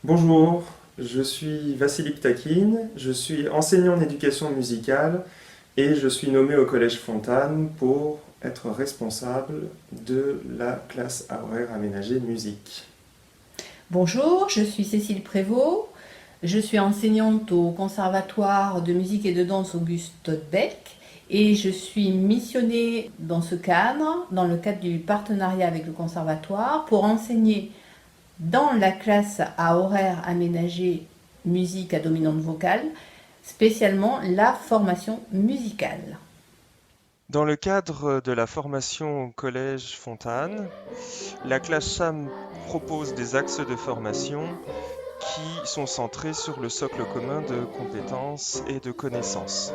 Bonjour, je suis Vassili Ptakin, je suis enseignant en éducation musicale et je suis nommé au Collège Fontane pour être responsable de la classe à horaire aménagé musique. Bonjour, je suis Cécile Prévost. Je suis enseignante au Conservatoire de musique et de danse Auguste Todbeck et je suis missionnée dans ce cadre, dans le cadre du partenariat avec le Conservatoire, pour enseigner dans la classe à horaire aménagé musique à dominante vocale, spécialement la formation musicale. Dans le cadre de la formation au Collège Fontane, la classe CHAM propose des axes de formation qui sont centrés sur le socle commun de compétences et de connaissances.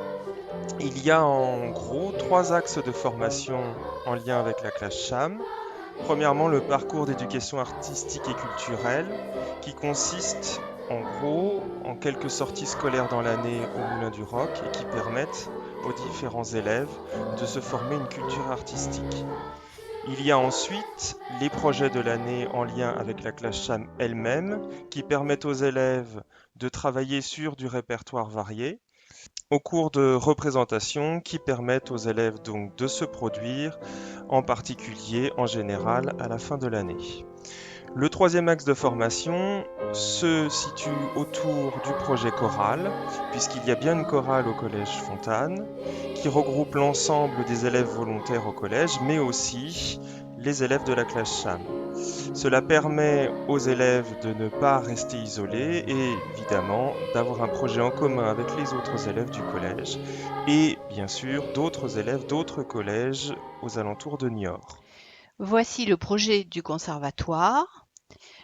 Il y a en gros trois axes de formation en lien avec la classe CHAM. Premièrement, le parcours d'éducation artistique et culturelle qui consiste en gros en quelques sorties scolaires dans l'année au Moulin du Roc et qui permettent aux différents élèves de se former une culture artistique. Il y a ensuite les projets de l'année en lien avec la classe CHAM elle-même qui permettent aux élèves de travailler sur du répertoire varié au cours de représentations qui permettent aux élèves donc de se produire, en particulier en général à la fin de l'année. Le troisième axe de formation se situe autour du projet choral, puisqu'il y a bien une chorale au Collège Fontane, qui regroupe l'ensemble des élèves volontaires au collège, mais aussi les élèves de la classe CHAM. Cela permet aux élèves de ne pas rester isolés et évidemment d'avoir un projet en commun avec les autres élèves du collège et bien sûr d'autres élèves d'autres collèges aux alentours de Niort. Voici le projet du conservatoire.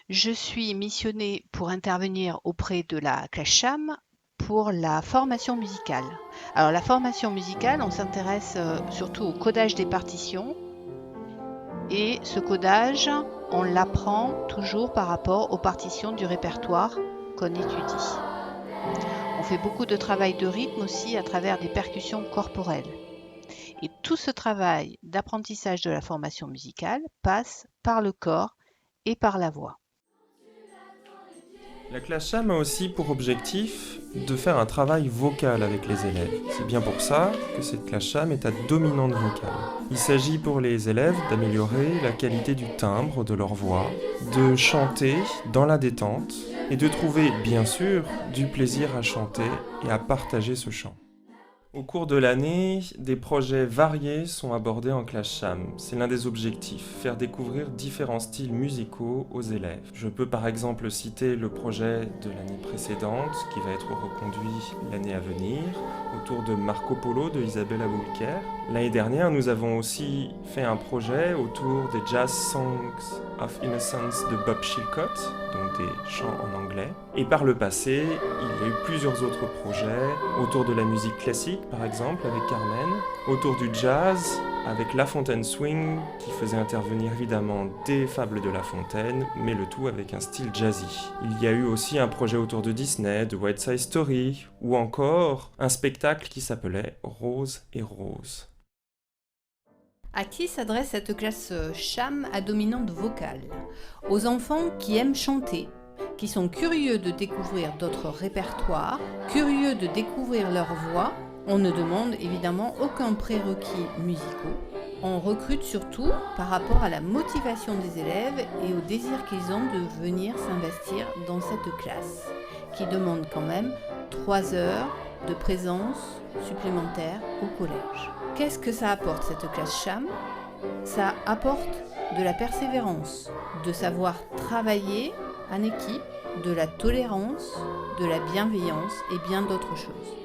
Je suis missionnée pour intervenir auprès de la classe CHAM pour la formation musicale. Alors la formation musicale, on s'intéresse surtout au codage des partitions et ce codage, on l'apprend toujours par rapport aux partitions du répertoire qu'on étudie. On fait beaucoup de travail de rythme aussi à travers des percussions corporelles. Et tout ce travail d'apprentissage de la formation musicale passe par le corps et par la voix. La classe CHAM a aussi pour objectif de faire un travail vocal avec les élèves. C'est bien pour ça que cette classe CHAM est à dominante vocale. Il s'agit pour les élèves d'améliorer la qualité du timbre de leur voix, de chanter dans la détente et de trouver bien sûr du plaisir à chanter et à partager ce chant. Au cours de l'année, des projets variés sont abordés en classe CHAM. C'est l'un des objectifs, faire découvrir différents styles musicaux aux élèves. Je peux par exemple citer le projet de l'année précédente, qui va être reconduit l'année à venir, autour de Marco Polo de Isabelle Aboulker. L'année dernière, nous avons aussi fait un projet autour des Jazz Songs of Innocence de Bob Chilcott, donc des chants en anglais. Et par le passé, il y a eu plusieurs autres projets autour de la musique classique, par exemple, avec Carmen, autour du jazz, avec La Fontaine Swing, qui faisait intervenir évidemment des fables de La Fontaine, mais le tout avec un style jazzy. Il y a eu aussi un projet autour de Disney, de West Side Story, ou encore un spectacle qui s'appelait Rose et Rose. À qui s'adresse cette classe CHAM à dominante vocale? Aux enfants qui aiment chanter, qui sont curieux de découvrir d'autres répertoires, curieux de découvrir leur voix. On ne demande évidemment aucun prérequis musicaux. On recrute surtout par rapport à la motivation des élèves et au désir qu'ils ont de venir s'investir dans cette classe, qui demande quand même 3 heures de présence supplémentaire au collège. Qu'est-ce que ça apporte cette classe CHAM? Ça apporte de la persévérance, de savoir travailler en équipe, de la tolérance, de la bienveillance et bien d'autres choses.